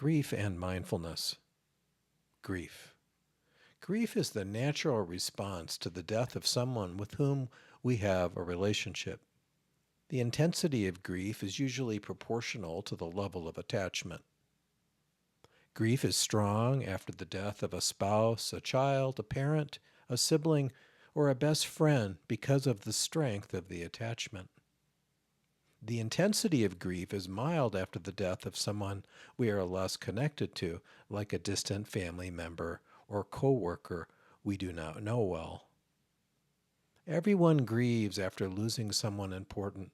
Grief and mindfulness. Grief. Grief is the natural response to the death of someone with whom we have a relationship. The intensity of grief is usually proportional to the level of attachment. Grief is strong after the death of a spouse, a child, a parent, a sibling, or a best friend because of the strength of the attachment. The intensity of grief is mild after the death of someone we are less connected to, like a distant family member or coworker we do not know well. Everyone grieves after losing someone important.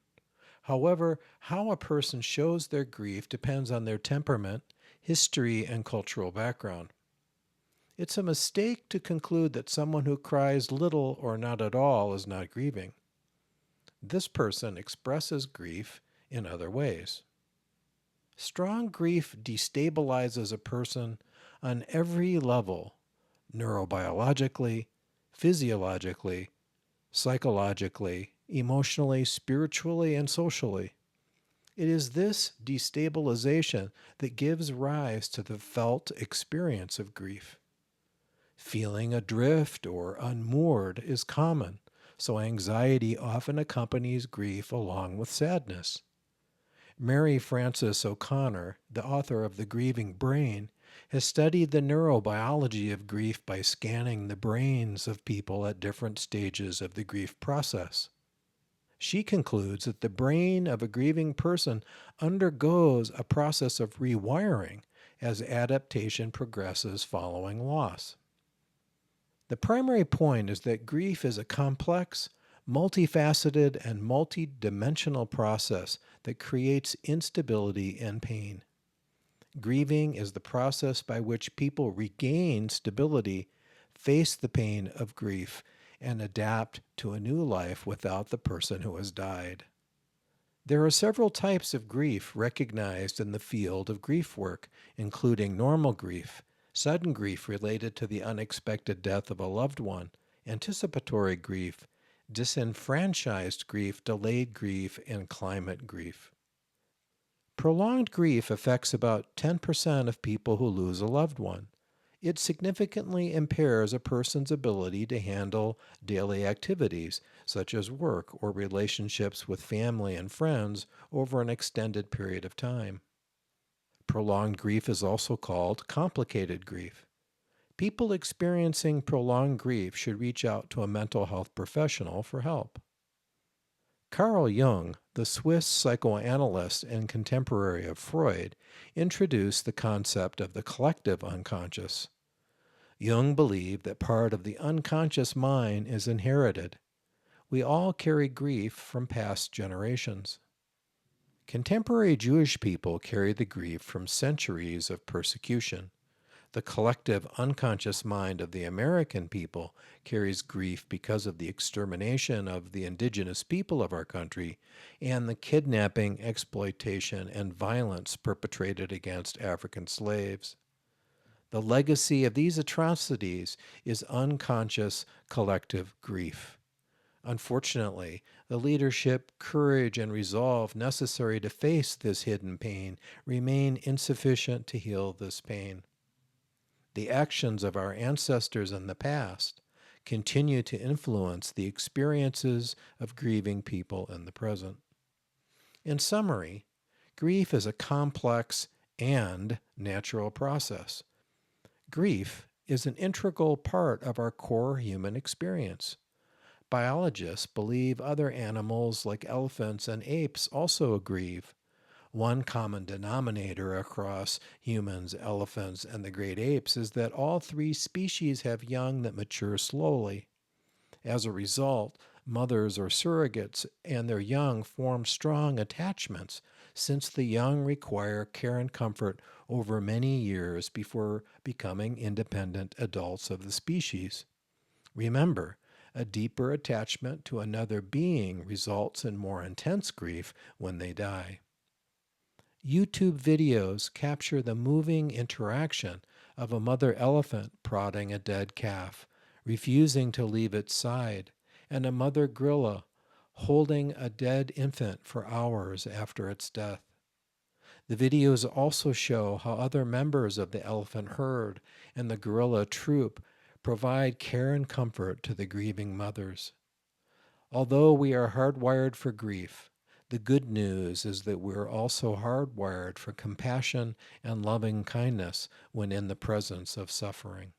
However, how a person shows their grief depends on their temperament, history, and cultural background. It's a mistake to conclude that someone who cries little or not at all is not grieving. This person expresses grief in other ways. Strong grief destabilizes a person on every level, neurobiologically, physiologically, psychologically, emotionally, spiritually, and socially. It is this destabilization that gives rise to the felt experience of grief. Feeling adrift or unmoored is common, so anxiety often accompanies grief along with sadness. Mary Frances O'Connor, the author of The Grieving Brain, has studied the neurobiology of grief by scanning the brains of people at different stages of the grief process. She concludes that the brain of a grieving person undergoes a process of rewiring as adaptation progresses following loss. The primary point is that grief is a complex, multifaceted, and multidimensional process that creates instability and pain. Grieving is the process by which people regain stability, face the pain of grief, and adapt to a new life without the person who has died. There are several types of grief recognized in the field of grief work, including normal grief, sudden grief related to the unexpected death of a loved one, anticipatory grief, disenfranchised grief, delayed grief, and climate grief. Prolonged grief affects about 10% of people who lose a loved one. It significantly impairs a person's ability to handle daily activities, such as work or relationships with family and friends, over an extended period of time. Prolonged grief is also called complicated grief. People experiencing prolonged grief should reach out to a mental health professional for help. Carl Jung, the Swiss psychoanalyst and contemporary of Freud, introduced the concept of the collective unconscious. Jung believed that part of the unconscious mind is inherited. We all carry grief from past generations. Contemporary Jewish people carry the grief from centuries of persecution. The collective unconscious mind of the American people carries grief because of the extermination of the indigenous people of our country and the kidnapping, exploitation, and violence perpetrated against African slaves. The legacy of these atrocities is unconscious collective grief. Unfortunately, the leadership, courage, and resolve necessary to face this hidden pain remain insufficient to heal this pain. The actions of our ancestors in the past continue to influence the experiences of grieving people in the present. In summary, grief is a complex and natural process. Grief is an integral part of our core human experience. Biologists believe other animals like elephants and apes also grieve. One common denominator across humans, elephants, and the great apes is that all three species have young that mature slowly. As a result, mothers or surrogates and their young form strong attachments, since the young require care and comfort over many years before becoming independent adults of the species. Remember, a deeper attachment to another being results in more intense grief when they die. YouTube videos capture the moving interaction of a mother elephant prodding a dead calf, refusing to leave its side, and a mother gorilla holding a dead infant for hours after its death. The videos also show how other members of the elephant herd and the gorilla troop provide care and comfort to the grieving mothers. Although we are hardwired for grief, the good news is that we're also hardwired for compassion and loving kindness when in the presence of suffering.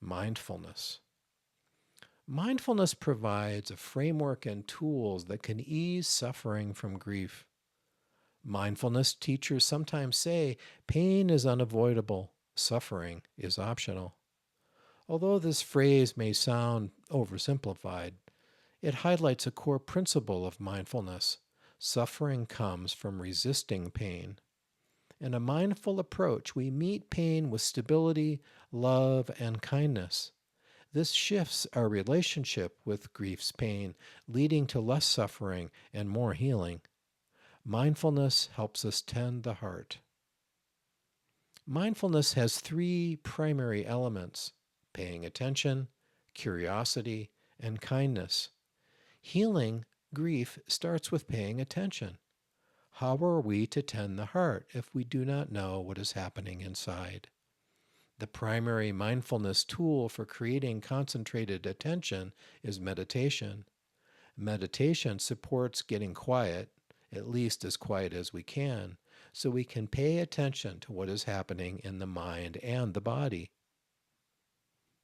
Mindfulness. Mindfulness provides a framework and tools that can ease suffering from grief. Mindfulness teachers sometimes say pain is unavoidable, suffering is optional. Although this phrase may sound oversimplified, it highlights a core principle of mindfulness. Suffering comes from resisting pain. In a mindful approach, we meet pain with stability, love, and kindness. This shifts our relationship with grief's pain, leading to less suffering and more healing. Mindfulness helps us tend the heart. Mindfulness has three primary elements: paying attention, curiosity, and kindness. Healing grief starts with paying attention. How are we to tend the heart if we do not know what is happening inside? The primary mindfulness tool for creating concentrated attention is meditation. Meditation supports getting quiet, at least as quiet as we can, so we can pay attention to what is happening in the mind and the body.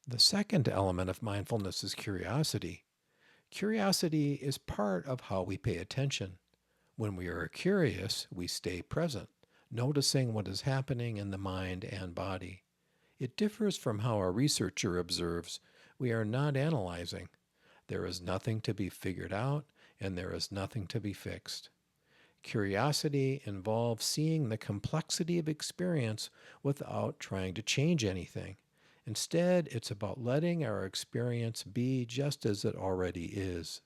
The second element of mindfulness is curiosity. Curiosity is part of how we pay attention. When we are curious, we stay present, noticing what is happening in the mind and body. It differs from how a researcher observes. We are not analyzing. There is nothing to be figured out, and there is nothing to be fixed. Curiosity involves seeing the complexity of experience without trying to change anything. Instead, it's about letting our experience be just as it already is.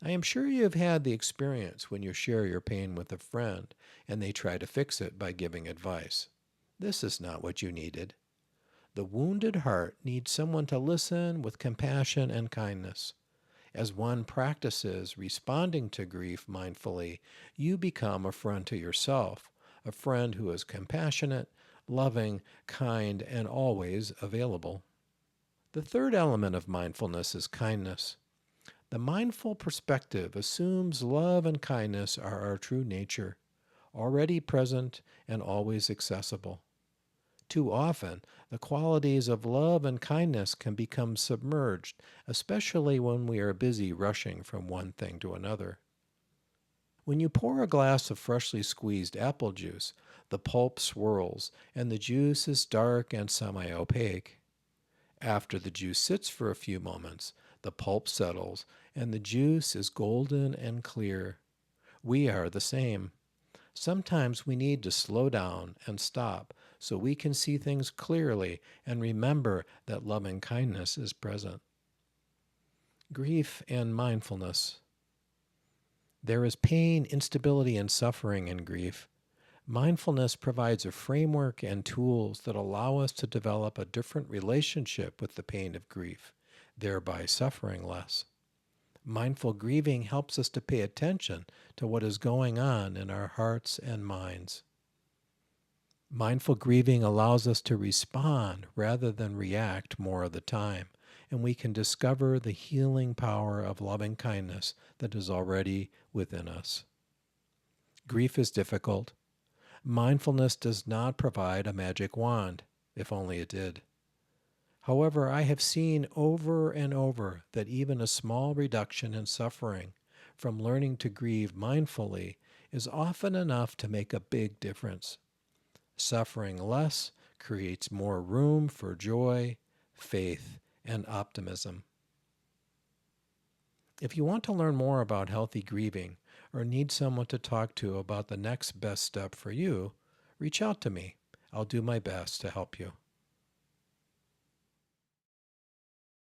I am sure you have had the experience when you share your pain with a friend and they try to fix it by giving advice. This is not what you needed. The wounded heart needs someone to listen with compassion and kindness. As one practices responding to grief mindfully, you become a friend to yourself, a friend who is compassionate, loving, kind, and always available. The third element of mindfulness is kindness. The mindful perspective assumes love and kindness are our true nature, already present and always accessible. Too often, the qualities of love and kindness can become submerged, especially when we are busy rushing from one thing to another. When you pour a glass of freshly squeezed apple juice, the pulp swirls and the juice is dark and semi-opaque. After the juice sits for a few moments, the pulp settles and the juice is golden and clear. We are the same. Sometimes we need to slow down and stop so we can see things clearly and remember that loving kindness is present. Grief and mindfulness. There is pain, instability, and suffering in grief. Mindfulness provides a framework and tools that allow us to develop a different relationship with the pain of grief, thereby suffering less. Mindful grieving helps us to pay attention to what is going on in our hearts and minds. Mindful grieving allows us to respond rather than react more of the time, and we can discover the healing power of loving kindness that is already within us. Grief is difficult. Mindfulness does not provide a magic wand, if only it did. However, I have seen over and over that even a small reduction in suffering from learning to grieve mindfully is often enough to make a big difference. Suffering less creates more room for joy, faith, and optimism. If you want to learn more about healthy grieving or need someone to talk to about the next best step for you, reach out to me. I'll do my best to help you.